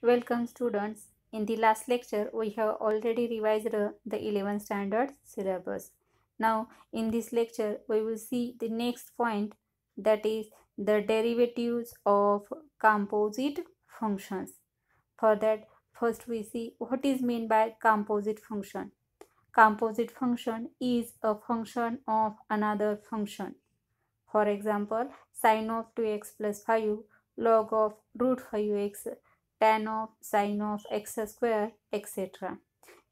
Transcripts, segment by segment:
Welcome students. In the last lecture, we have already revised the 11th standard syllabus. Now, in this lecture, we will see the next point, that is the derivatives of composite functions. For that, first we see what is meant by composite function. Composite function is a function of another function. For example, sine of 2x plus 5, log of root 5x, tan of sine of x square, etc.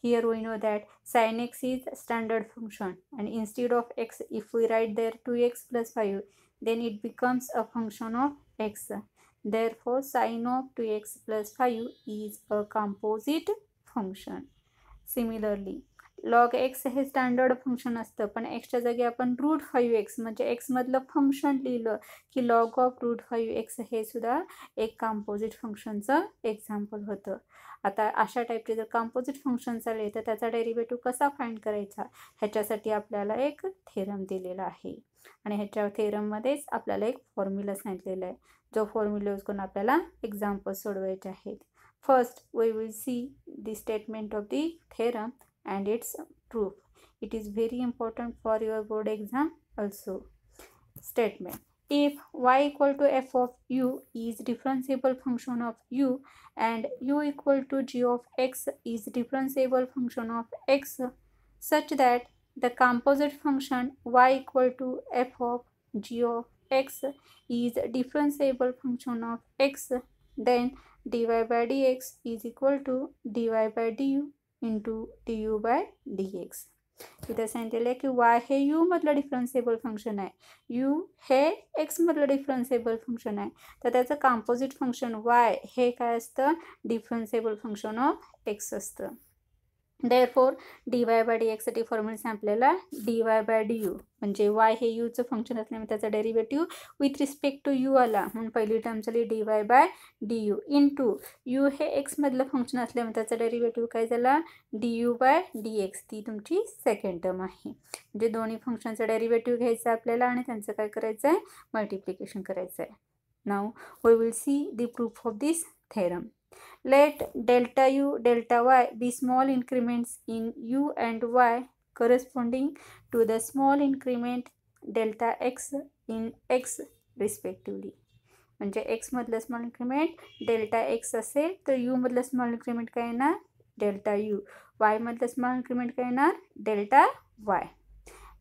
Here we know that sin x is standard function, and instead of x, if we write there 2x plus 5, then it becomes a function of x. Therefore, sine of 2x plus 5 is a composite function. Similarly log X हे standard function असतं, पण एक्सच्या जागी आपण route 5x म्हणजे एक्समधलं function लिहिलं की log of route 5x हे सुद्धा एक कंपोजिट फंक्शनचं एक्झाम्पल होतं. आता अशा टाईपचे जर कंपोजिट फंक्शन्स आले तर त्याचा डेरिव्हेटिव्ह कसा फाइंड करायचा ह्याच्यासाठी आपल्याला एक थेरम दिलेला आहे, आणि ह्याच्या थेरममध्येच आपल्याला एक फॉर्म्युला सांगितलेला आहे, जो फॉर्म्युला यूज करून आपल्याला एक्झाम्पल सोडवायचे आहेत. First, we will see the statement of the theorem and its proof. It is very important for your board exam also. Statement: if y equal to f of u is differentiable function of u and u equal to g of x is differentiable function of x, such that the composite function y equal to f of g of x is differentiable function of x, then dy by dx is equal to dy by du into du by dx. इथं सांगितलेलं आहे की y हे u मधलं differentiable function आहे, u हे x मधलं differentiable function आहे, तर त्याचं कंपोजिट फंक्शन y हे काय असतं, डिफरन्सिएबल फंक्शन ऑफ x असतं. Therefore d y by d एक्ससाठी फॉर्म्युला आपल्याला d y by d u, म्हणजे वाय हे यूचं फंक्शन असल्यामुळे त्याचा derivative with respect to u आला म्हणून पहिली टर्म झाली d y by d u into u हे एक्समधलं फंक्शन असल्यामुळे त्याचा डेरिव्हेटिव्ह काय झाला d u by d x, ती तुमची सेकंड टर्म आहे. म्हणजे दोन्ही फंक्शनचं डेरिव्हेटिव्ह घ्यायचं आपल्याला आणि त्यांचं काय करायचं आहे, मल्टिप्लिकेशन करायचं आहे. Now we will see the proof of this theorem. Let delta u delta y be small increments in u and y corresponding to the small increment delta x in x respectively. म्हणजे x मधलं small increment delta x असेल तर u मधलं small increment काय येणार, delta u. y मधलं small increment काय येणार, delta y.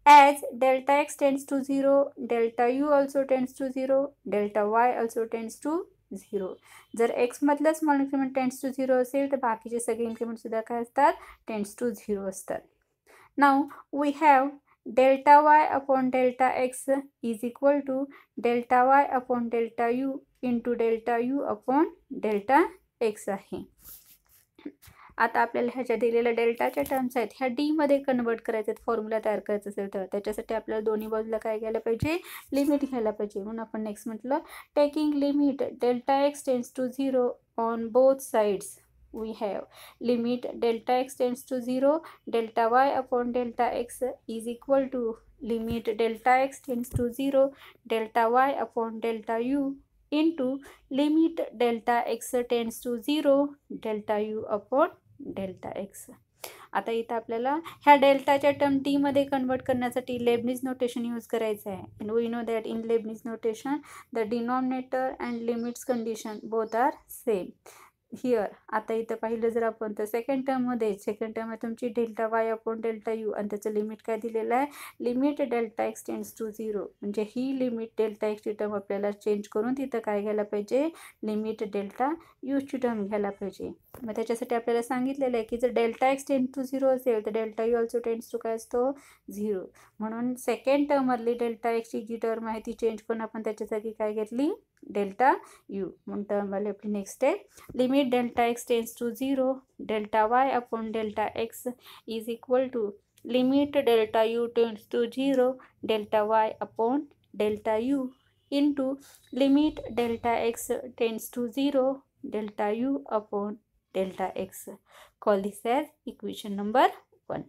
As delta x tends to 0, delta u also tends to 0, delta y also tends to 0. जर x मधलं स्मॉल इन्क्रीमेंट टेंड्स टू 0 असेल तर बाकीचे सगळे इन्क्रीमेंट सुद्धा काय असतात, टेंड्स टू 0 असतात. Now we have delta Y upon delta X is equal to delta Y upon delta U into delta U upon delta X आहे. आता आपल्याला ह्याच्या दिलेल्या डेल्टाच्या टर्म्स आहेत ह्या डीमध्ये कन्वर्ट करायचे आहेत, फॉर्म्युला तयार करायचं असेल तर त्याच्यासाठी आपल्याला दोन्ही बाजूला काय घ्यायला पाहिजे, लिमिट घ्यायला पाहिजे. म्हणून आपण नेक्स्ट म्हटलं taking limit delta X tends to 0 on both sides we have limit delta x tends to 0 delta y upon delta x is equal to limit delta x tends to 0 delta y upon delta u into limit delta x tends to 0 delta u upon delta x. आता इथं आपल्याला ह्या डेल्टाच्या term टीमध्ये convert करण्यासाठी Lebanese notation use करायचं आहे. And we know that in Leibniz notation the denominator and limits condition both are same. Here आता इथं पाहिलं जर आपण तर सेकंड टर्ममध्ये तुमची delta Y upon delta U आणि त्याचं लिमिट काय दिलेलं आहे, limit delta X tends to 0. म्हणजे ही लिमिट डेल्टा एक्सची टर्म आपल्याला चेंज करून तिथं काय घ्यायला पाहिजे, लिमिट डेल्टा यूची टर्म घ्यायला पाहिजे. मग त्याच्यासाठी आपल्याला सांगितलेलं आहे की जर डेल्टा एक्स टेंड टू 0 असेल तर delta U also tends to काय असतो, 0. म्हणून सेकंड टर्ममधली डेल्टा एक्सची जी टर्म आहे ती चेंज करून आपण त्याच्या जागी काय घेतली, डेल्टा यू. म्हणून टर्मवाली आपली नेक्स्ट आहे limit delta X tends to 0 delta Y upon delta X is equal to limit delta U tends to 0 delta Y upon delta U into limit delta X tends to 0 delta u upon delta x. Call this as equation number 1.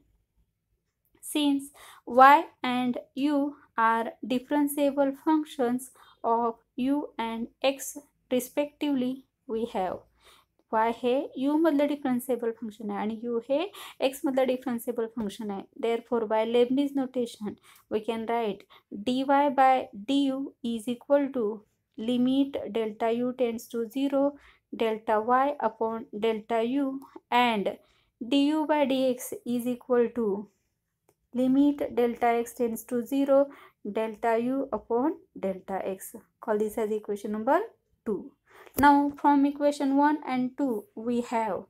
Since y and u are differentiable functions of u and x respectively, we have y हे u मधलं differentiable function आहे आणि u हे x मधलं differentiable function आहे. Therefore by Leibniz notation we can write dy by du is equal to limit delta u tends to 0 delta y upon delta u and du by dx is equal to limit delta x tends to 0 delta u upon delta x. Call this as equation number 2. Now from equation 1 and 2 we have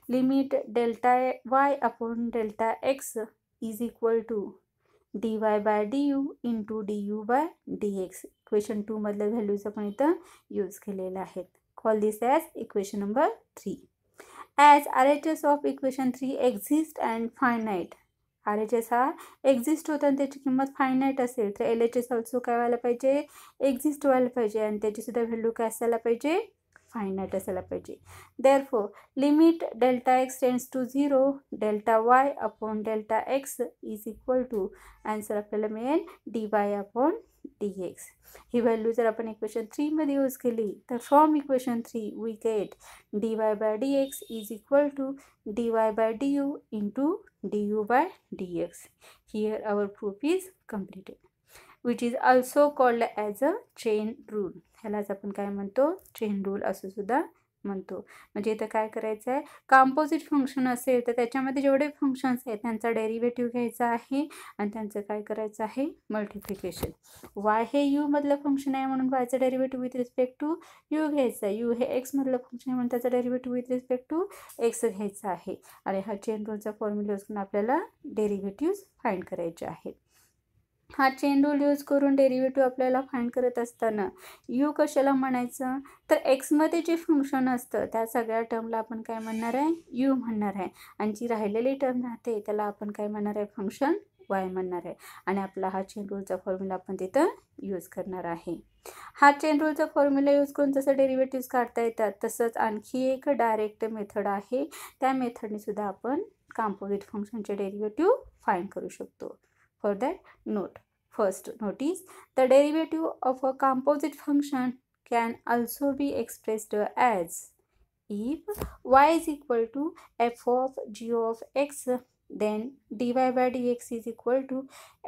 limit delta y upon delta x is equal to dy by du into du by dx. Equation 2 मधल्या values आपण इथं use केलेल्या आहेत. Call this as equation number 3. As RHS of equation 3 exist and finite, RHS हा exist होता आणि त्याची किंमत फायनाईट असेल तर LHS ऑल्सो काय व्हायला पाहिजे, एक्झिस्ट व्हायला पाहिजे आणि त्याची सुद्धा व्हॅल्यू काय असायला पाहिजे, फायनाईट असायला पाहिजे. Therefore limit delta X tends to 0 delta Y upon delta X is equal to answer आपल्याला मिळेल dy अपॉन dx. ही व्हॅल्यू जर आपण इक्वेशन 3 मध्ये यूज केली तर from equation 3 we get dy by dx is equal to dy by du into du by dx. Here our proof is completed, which is also called as a chain rule. ह्यालाच आपण काय म्हणतो, chain rule असं सुद्धा म्हणतो. म्हणजे इथं काय करायचं आहे, कंपोजिट फंक्शन असेल तर त्याच्यामध्ये जेवढे फंक्शन्स आहेत त्यांचा डेरिव्हेटिव्ह घ्यायचा आहे आणि त्यांचं काय करायचं आहे, मल्टिप्लिकेशन. y हे u मधलं फंक्शन आहे म्हणून yचं derivative with respect to u घ्यायचं आहे. u हे x मधलं फंक्शन आहे म्हणून त्याचं derivative with respect to x घ्यायचं आहे आणि हा चेन रूलचा फॉर्म्युला यूज करून आपल्याला डेरिव्हेटिव्ह फाइंड करायचे आहेत. हा चेन रूल यूज करून डेरिव्हेटिव्ह आपल्याला फाइंड करत असताना यू कशाला म्हणायचं, तर एक्समध्ये जे फंक्शन असतं त्या सगळ्या टर्मला आपण काय म्हणणार आहे, यू म्हणणार आहे आणि जी राहिलेली टर्म राहते त्याला आपण काय म्हणणार आहे, फंक्शन वाय म्हणणार आहे आणि आपला हा चेन रूलचा फॉर्म्युला आपण तिथं यूज करणार आहे. हा चेन रूलचा फॉर्म्युला यूज करून जसं डेरिव्हेटिव्ह काढता येतात तसंच आणखी एक डायरेक्ट मेथड आहे. त्या मेथडने सुद्धा आपण कंपोजिट फंक्शनचे डेरिव्हेटिव्ह फाइंड करू शकतो. For that, note. First, notice the derivative of a composite function can also be expressed as if y is equal to f of g of x, then dy by dx is equal to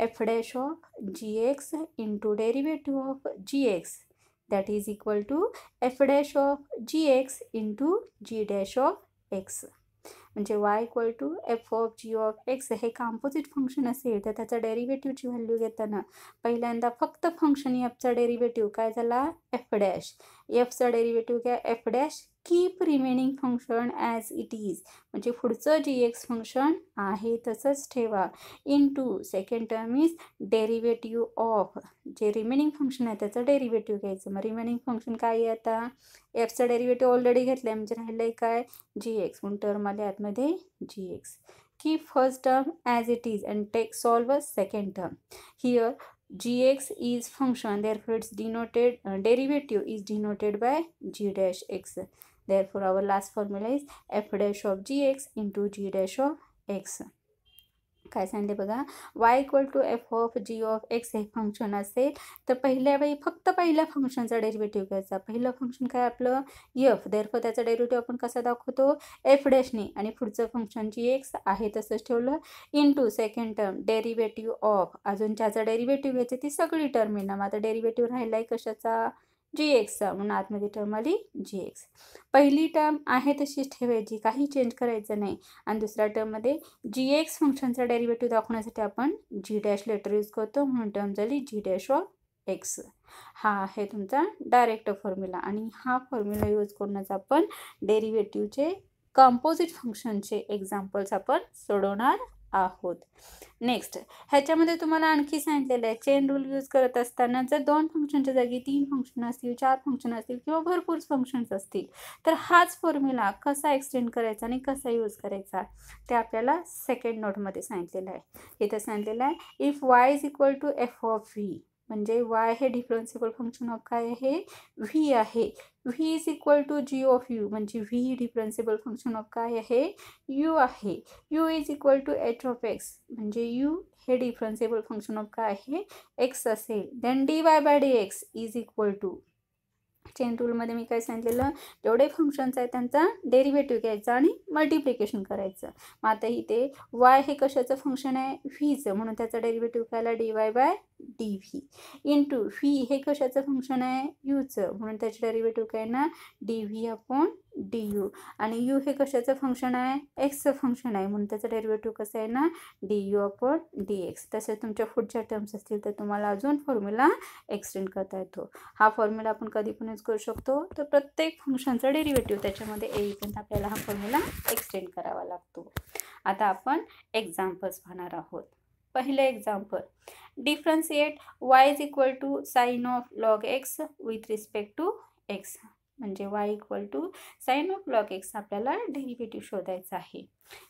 f dash of gx into derivative of gx, that is equal to f dash of gx into g dash of x. म्हणजे y equal to F of G of X हे composite function असेल तर त्याचा डेरिव्हेटिव्हची value घेताना पहिल्यांदा फक्त function एफचा derivative काय झाला, एफ डॅश. एफचा डेरिव्हेटिव्ह काय, F dash keep remaining function as it is, म्हणजे पुढचं जी एक्स फंक्शन आहे तसंच ठेवा. Into second term is derivative of जे रिमेनिंग फंक्शन आहे त्याचं डेरिव्हेटिव्ह घ्यायचं. मग रिमेनिंग फंक्शन काय आहे, आता एफचा डेरिव्हेटिव्ह ऑलरेडी घेतला आहे म्हणजे राहिलं आहे काय, जी एक्स, म्हणून टर्म आले आतमध्ये g x. Keep first term as it is and take solve a second term. Here gx is function, therefore its denoted derivative is denoted by g dash x. Therefore our last formula is f dash of gx into g dash of x. काय सांगितले बघा, y equal to F of G of X हे function असेल तर पहिल्या वेळी फक्त पहिल्या फंक्शनचा डेरिव्हेटिव्ह घ्यायचा. पहिलं फंक्शन काय आपलं एफ, देअरफॉर त्याचा डेरिव्हेटिव्ह आपण कसा दाखवतो, एफ डॅशने, आणि पुढचं फंक्शन जी एक्स आहे तसंच ठेवलं. Into second term derivative of, अजून ज्याचा डेरिव्हेटिव्ह घ्यायचं ती सगळी टर्म येणार. मग आता डेरिव्हेटिव्ह राहिला आहे कशाचा, जी एक्सचा, म्हणून आतमध्ये टर्म आली जी एक्स. पहिली टर्म आहे तशीच ठेवायची, काही चेंज करायचं नाही. आणि दुसऱ्या टर्ममध्ये जी एक्स फंक्शनचा डेरिव्हेटिव्ह दाखवण्यासाठी आपण जी डॅश लेटर यूज करतो म्हणून टर्म झाली जी डॅश ऑफ एक्स. हा आहे तुमचा डायरेक्ट फॉर्म्युला आणि हा फॉर्म्युला यूज करूनच आपण डेरिव्हेटिव्हचे कंपोजिट फंक्शनचे एक्झाम्पल्स आपण सोडवणार आहोत. नेक्स्ट, ह्याच्यामध्ये तुम्हाला आणखी सांगितलेलं आहे चेन रूल यूज करत असताना जर 2 फंक्शनच्या जागी 3 फंक्शन असतील, 4 फंक्शन असतील किंवा भरपूर फंक्शन्स असतील तर हाच फॉर्म्युला कसा एक्सटेंड करायचा आणि कसा यूज करायचा ते आपल्याला सेकंड नोटमध्ये सांगितलेलं आहे. इथं सांगितलेलं आहे if y is equal to F of V, म्हणजे y हे डिफरन्सिबल फंक्शन ऑफ काय आहे, व्ही आहे. v is equal to G of U, म्हणजे v ही डिफरन्सिबल फंक्शन ऑफ काय आहे, u आहे. u is equal to H of X, म्हणजे u हे डिफरन्सिबल फंक्शन ऑफ काय आहे, एक्स असेल. Then dy by dx is equal to chain रूलमध्ये मी काय सांगितलेलं, जेवढे फंक्शन्स आहेत त्यांचा डेरिव्हेटिव्ह घ्यायचा आणि मल्टिप्लिकेशन करायचं. मग आता इथे वाय हे कशाचं फंक्शन आहे, व्हीचं, म्हणून त्याचा डेरिव्हेटिव्ह काय आला, dy by D V. Into V हे कशाचं फंक्शन आहे, यूचं, म्हणून त्याचं डेरिव्हेटिव्ह काय ना D V upon D you. आणि यू हे कशाचं फंक्शन आहे, एक्सचं फंक्शन आहे, म्हणून त्याचं डेरिव्हेटिव्ह कसं आहे ना D you upon D x. तसेच तुमच्या पुढच्या टर्म्स असतील तर तुम्हाला अजून फॉर्म्युला एक्सटेंड करता येतो. हा फॉर्म्युला आपण कधी पण यूज करू शकतो, तर प्रत्येक फंक्शनचा डेरिव्हेटिव्ह त्याच्यामध्ये येईपर्यंत आपल्याला हा फॉर्म्युला एक्सटेंड करावा लागतो. आता आपण एक्झाम्पल्स पाहणार आहोत. पहिलं example, differentiate y is equal to sine of log X with respect to X. म्हणजे y equal to sine of log X आपल्याला डेरिव्हेटिव्ह शोधायचा आहे.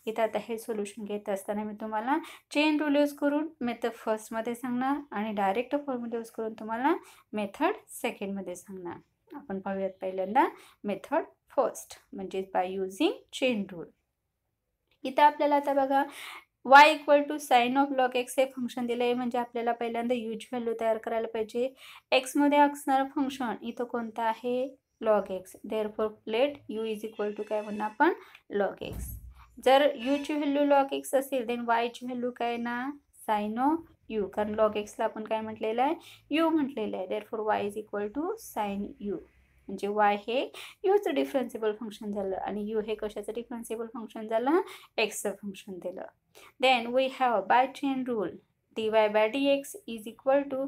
इथं आता हे सोल्युशन घेत असताना मी तुम्हाला चेन रूल यूज करून मेथड फर्स्टमध्ये सांगणार आणि डायरेक्ट फॉर्म्युला यूज करून तुम्हाला मेथड सेकंडमध्ये सांगणार. आपण पाहूयात पहिल्यांदा मेथड फर्स्ट, म्हणजे बाय युझिंग चेन रूल. इथं आपल्याला आता बघा y equal to sine of log X हे फंक्शन दिलं आहे, म्हणजे आपल्याला पहिल्यांदा यूची व्हॅल्यू तयार करायला पाहिजे. एक्समध्ये असणारं फंक्शन इथं कोणतं आहे, log X. Therefore let U is equal to काय म्हणणार आपण, लॉग एक्स. जर यूची व्हॅल्यू लॉग एक्स असेल देन वायची व्हॅल्यू काय ना साइन ऑफ यू, कारण लॉग एक्सला आपण काय म्हटलेलं आहे, यू म्हटलेलं आहे. Therefore Y is equal to sine U, म्हणजे वाय हे यूचं डिफरन्सिबल फंक्शन झालं आणि यू हे कशाचं डिफरन्सिबल फंक्शन झालं, एक्सचं फंक्शन दिलं. Then we have by chain rule dy by dx is equal to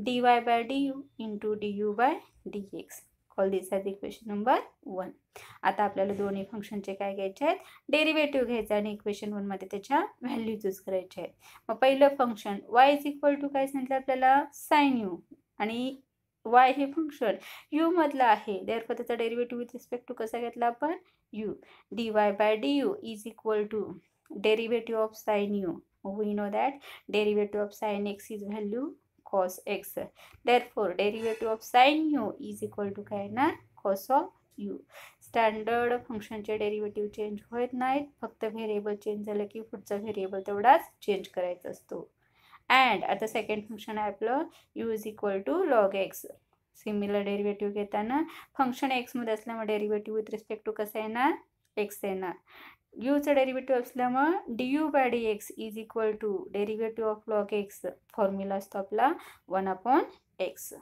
dy by du into du by dx. Call this as equation number 1. आता आपल्याला दोन्ही फंक्शनचे काय घ्यायचे आहेत, डेरिव्हेटिव्ह घ्यायचं आणि इक्वेशन 1 मध्ये त्याच्या व्हॅल्यूज यूज करायचे आहेत. मग पहिलं function y is equal to काय सांगितलं आपल्याला, साइन यू, आणि y हे फंक्शन u मधलं आहे. देअरफॉर त्याचा डेरिव्हेटिव्ह विथ रिस्पेक्ट टू कसा घेतला आपण, u. dy by du is equal to derivative of sin u. We know that derivative of sin x is value cos x. Therefore derivative of sin u is equal to काय ना cos of u. Standard फंक्शनचे derivative change होत नाहीत, फक्त variable change झालं की पुढचा variable तेवढाच चेंज करायचा असतो. अँड आता सेकंड फंक्शन आहे आपलं u is equal to log X. Similar derivative घेताना फंक्शन एक्समध्ये असल्यामुळे डेरिव्हेटिव्ह विथ रिस्पेक्ट टू कसं येणार, एक्स येणार. यूचं डेरिव्हेटिव्ह असल्यामुळं du by dx is equal to derivative of log X. Formula असतो आपला 1 upon X.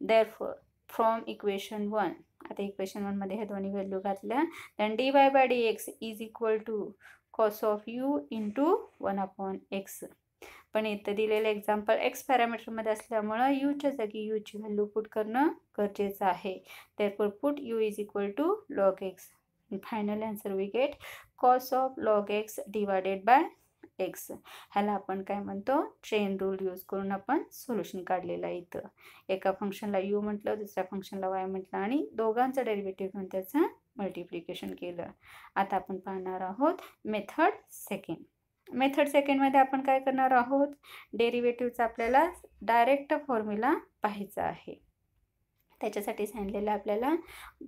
Therefore from equation 1, आता इक्वेशन 1 मध्ये हे दोन्ही व्हॅल्यू घातल्या, then dy by dx is equal to cos of U into 1 upon X. पण इथं दिलेलं एक्झाम्पल एक्स पॅरामीटरमध्ये असल्यामुळं यूच्या जागी यूची व्हॅल्यू पुट करणं गरजेचं आहे. Therefore put u is equal to log x. Final answer we get cos of log x divided by x. ह्याला आपण काय म्हणतो, चेन रूल यूज करून आपण सोल्युशन काढलेलं आहे. इथं एका फंक्शनला u म्हटलं, दुसऱ्या फंक्शनला y म्हटलं आणि दोघांचं डेरिव्हेटिव्ह घेऊन त्याचं मल्टिप्लिकेशन केलं. आता आपण पाहणार आहोत मेथड सेकंड. मेथड सेकंडमध्ये आपण काय करणार आहोत, डेरिव्हेटिव्हचा आपल्याला डायरेक्ट फॉर्म्युला पाहायचा आहे. त्याच्यासाठी सांगितलेलं आपल्याला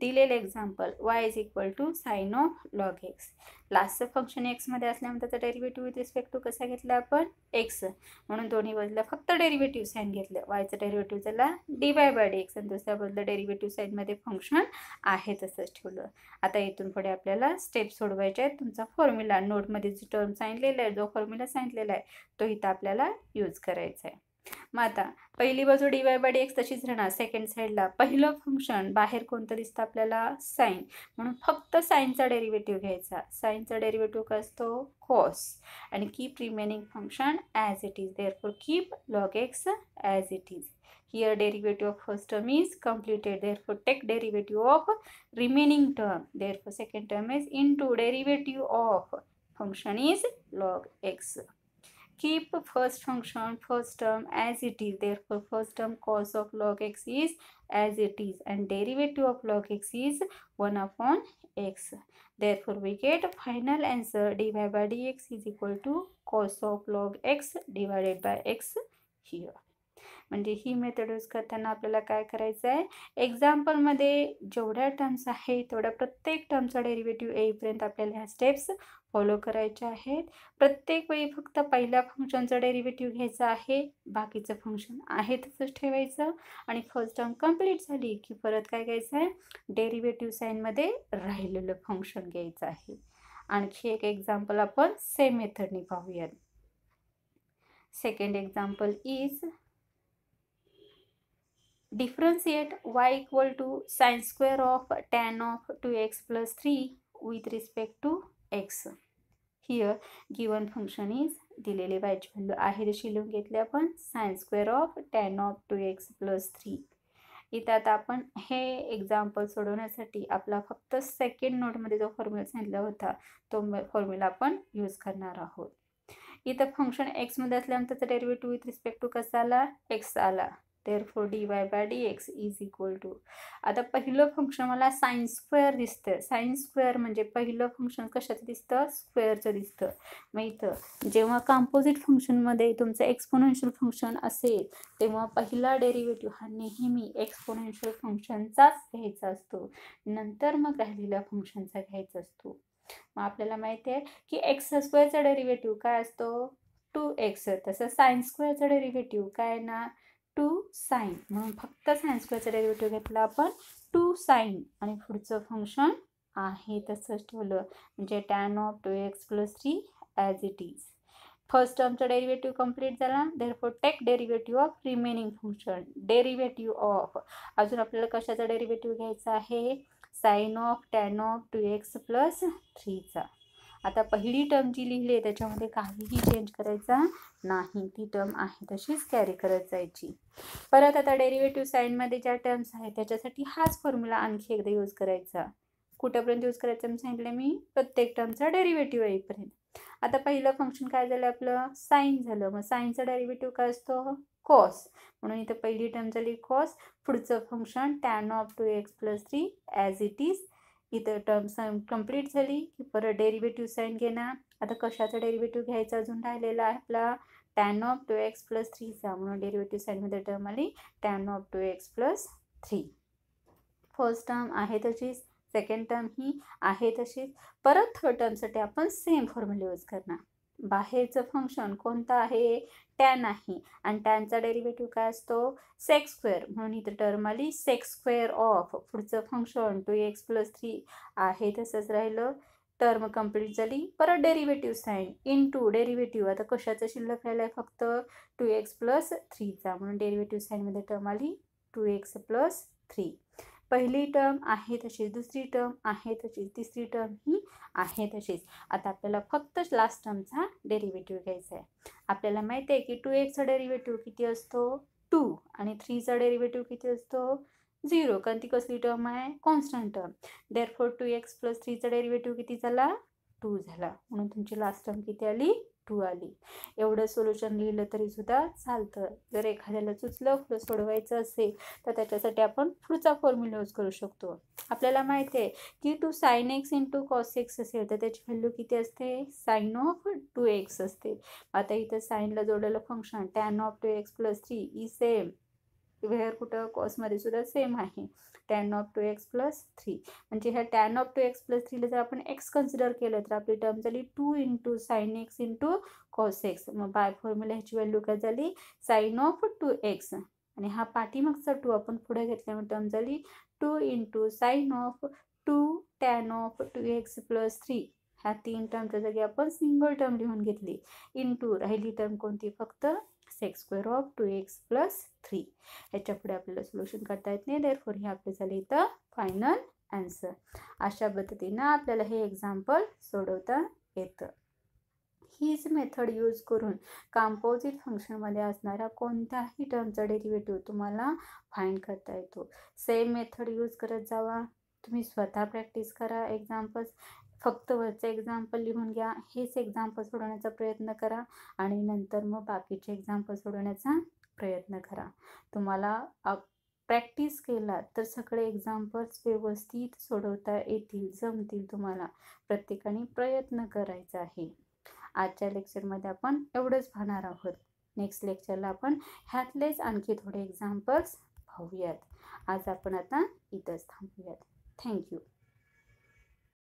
दिलेलं example y is equal to sine of log x. लास्टचं फंक्शन एक्समध्ये असल्यामुळे त्याचा डेरिव्हेटिव्ह विथ रिस्पेक्ट टू कसा घेतला आपण, एक्स, म्हणून दोन्ही बाजूला फक्त डेरिव्हेटिव्ह साईन घेतलं. वायचं डेरिव्हेटिव्ह झाला dy बाय dx आणि दुसऱ्या बाजूला डेरिव्हेटिव्ह साईनमध्ये फंक्शन आहे तसंच ठेवलं. आता इथून पुढे आपल्याला स्टेप सोडवायचे आहेत. तुमचा फॉर्म्युला नोटमध्ये जो टर्म सांगितलेला आहे, जो फॉर्म्युला सांगितलेला आहे तो इथं आपल्याला यूज करायचा आहे. मग आता पहिली बाजू dy बाय dx तशीच राहणार. सेकंड साईडला पहिलं फंक्शन बाहेर कोणतं दिसतं आपल्याला, साइन, म्हणून फक्त साइनचा डेरिव्हेटिव्ह घ्यायचा. साइनचा डेरिव्हेटिव्ह काय असतो, कॉस, आणि keep remaining function as it is. Therefore keep log x as it is. Here derivative of first term is completed. Therefore take derivative of remaining term. Therefore second term is into derivative of function is log x. Keep first function first term as it is. Therefore first term cos of log x is as it is and derivative of log x is 1 upon x. Therefore we get final answer dy by dx is equal to cos of log x divided by x here. म्हणजे ही method use करताना आपल्याला काय करायचं आहे, एक्झाम्पलमध्ये जेवढ्या terms आहेत तेवढ्या प्रत्येक टर्मचा डेरिव्हेटिव्ह येईपर्यंत आपल्याला ह्या स्टेप्स फॉलो करायच्या आहेत. प्रत्येक वेळी फक्त पहिल्या फंक्शनचं डेरिव्हेटिव्ह घ्यायचं आहे, बाकीचं फंक्शन आहे तसंच ठेवायचं आणि फर्स्ट टर्म कंप्लीट झाली की परत काय घ्यायचं आहे, डेरिव्हेटिव्ह साईनमध्ये राहिलेलं फंक्शन घ्यायचं आहे. आणखी एक एक्झाम्पल आपण सेम मेथडने पाहूयात. Second example is differentiate y equal to sin square of tan of 2x plus 3 with respect to x. Here given function is दिलेले y ची व्हॅल्यू आहे तशी लिहून घेतली आपण, sin square of tan of 2x plus 3. इथं आता आपण हे एक्झाम्पल सोडवण्यासाठी आपला फक्त सेकंड नोटमध्ये जो फॉर्म्युला सांगितला होता तो फॉर्म्युला आपण यूज करणार आहोत. इथं फंक्शन एक्समध्ये असल्यानंतर त्याचा डेरिव्हेटिव्ह विथ रिस्पेक्ट टू कसा आला, एक्स आला. therefore dy by dx is equal to, आता पहिलं फंक्शन मला साइन स्क्वेअर दिसतं. साइन स्क्वेअर म्हणजे पहिलं फंक्शन कशाचं दिसतं, स्क्वेअरचं दिसतं. मग इथं जेव्हा कंपोजिट फंक्शनमध्ये तुमचं एक्सपोनेन्शियल फंक्शन असेल तेव्हा पहिला डेरिव्हेटिव्ह हा नेहमी एक्सपोनेन्शियल फंक्शनचाच घ्यायचा असतो, नंतर मग राहिलेल्या फंक्शनचा घ्यायचा असतो. मग आपल्याला माहिती आहे की एक्स स्क्वेअरचा डेरिव्हेटिव्ह काय असतो, 2x. तसं साइन स्क्वेअरचा डेरिव्हेटिव्ह काय ना, 2 साइन. म्हणून फक्त साइन स्क्वेअरचा डेरिव्हेटिव्ह घेतला आपण 2 साइन आणि पुढचं फंक्शन आहे तसंच ठेवलं, म्हणजे tan of 2x plus 3 as it is. First टर्मचा डेरिव्हेटिव्ह कंप्लीट झाला, therefore take derivative of remaining function. Derivative of अजून आपल्याला कशाचा डेरिव्हेटिव्ह घ्यायचा आहे, sine of tan of 2x plus 3चा. आता पहिली टर्म जी लिहिली आहे त्याच्यामध्ये काहीही चेंज करायचा नाही, ती टर्म आहे तशीच कॅरी करत जायची. परत आता डेरिव्हेटिव्ह साईनमध्ये ज्या टर्म्स आहेत त्याच्यासाठी हाच फॉर्म्युला आणखी एकदा यूज करायचा. कुठेपर्यंत यूज करायचं मी सांगितलं, मी प्रत्येक टर्मचा डेरिव्हेटिव्ह येईपर्यंत. आता पहिलं फंक्शन काय झालं आपलं, साइन झालं. मग साइनचा डेरिव्हेटिव्ह काय असतो, कॉस. म्हणून इथं पहिली टर्म झाली कॉस, पुढचं function tan of 2x plus 3 as it is. इथं टर्म कंप्लीट झाली की परत डेरिव्हेटिव्ह साइन घेणार. आता कशाचा डेरिव्हेटिव्ह घ्यायचा अजून राहिलेला आहे आपला, tan of 2x plus 3चा. म्हणून डेरिव्हेटिव्ह साइनमध्ये टर्म आली tan of 2x plus 3. First term आहे तशीच, सेकंड टर्म ही आहे तशीच. परत थर्ड टर्मसाठी आपण सेम फॉर्म्युला यूज करणार. बाहेरचं फंक्शन कोणतं आहे, टॅन आहे आणि टॅनचा डेरिव्हेटिव्ह काय असतो, सेक स्क्वेअर. म्हणून इथं टर्म आली सेक स्क्वेअर ऑफ पुढचं फंक्शन 2x plus 3 आहे तसंच राहिलं. टर्म कंप्लीट झाली, परत डेरिव्हेटिव्ह साइन इनटू डेरिव्हेटिव्ह. आता कशाचं शिल्लक राहिलं आहे, फक्त 2x plus 3चा. म्हणून डेरिव्हेटिव्ह साइनमध्ये टर्म आली 2x plus 3. पहिली टर्म आहे तशीच, दुसरी टर्म आहे तशीच, तिसरी टर्म ही आहे तशीच. आता आपल्याला फक्त लास्ट टर्मचा डेरिव्हेटिव्ह घ्यायचा आहे. आपल्याला माहिती आहे की 2xचा डेरिव्हेटिव्ह किती असतो, 2 आणि 3चा डेरिव्हेटिव्ह किती असतो, 0. कारण ती कसली टर्म आहे, constant term. Therefore 2x plus 3चा डेरिव्हेटिव्ह किती झाला, 2 झाला. म्हणून तुमची लास्ट टर्म किती आली, 2 आली. एवढं सोल्युशन लिहिलं तरी सुद्धा चालतं. जर एखाद्याला सुचलं पुढं सोडवायचं असेल तर त्याच्यासाठी आपण पुढचा फॉर्म्युला यूज करू शकतो. आपल्याला माहिती आहे की 2 sin x into cos x असेल तर त्याची व्हॅल्यू किती असते, साइन ऑफ 2x असते. आता इथं साईनला जोडलेलं function tan of 2x plus 3 ई सेम, वेअर कुठं कॉसमध्ये सुद्धा सेम आहे, tan of 2x plus 3. म्हणजे ह्या tan of 2x plus 3ला जर आपण x कन्सिडर केलं तर आपली टर्म झाली 2 into sine x into cos x. मग बाय फॉर्म्युला ह्याची व्हॅल्यू काय झाली, साइन ऑफ 2x आणि हा पाठीमागचा 2 आपण पुढे घेतल्यामुळे टर्म झाली 2 into sine of 2 tan of 2x plus 3. ह्या 3 टर्मच्या जागी आपण सिंगल टर्म लिहून घेतली, इंटू राहिली टर्म कोणती, फक्त sec square of 2x plus 3. ह्याच्या पुढे आपल्याला सोल्युशन करता येत नाही, देअरफॉर हे आपले झाले इथं फायनल आन्सर. अशा पद्धतीनं आपल्याला हे एक्झाम्पल सोडवता येतं. हीच मेथड यूज करून कंपोजिट फंक्शनमध्ये असणाऱ्या कोणत्याही टर्मचा डेरिव्हेटिव्ह तुम्हाला फाइंड करता येतो. सेम मेथड यूज करत जावा, तुम्ही स्वतः प्रॅक्टिस करा. एक्झाम्पल्स फक्त वरचं एक्झाम्पल लिहून घ्या, हेच एक्झाम्पल सोडवण्याचा प्रयत्न करा आणि नंतर मग बाकीचे एक्झाम्पल सोडवण्याचा प्रयत्न करा. तुम्हाला प्रॅक्टिस केला तर सगळे एक्झाम्पल्स व्यवस्थित सोडवता येतील, जमतील. तुम्हाला प्रत्येकाने प्रयत्न करायचा आहे. आजच्या लेक्चरमध्ये आपण एवढंच पाहणार आहोत. नेक्स्ट लेक्चरला आपण ह्यातलेच आणखी थोडे एक्झाम्पल्स पाहूयात. आज आपण आता इथंच थांबूयात. थँक्यू.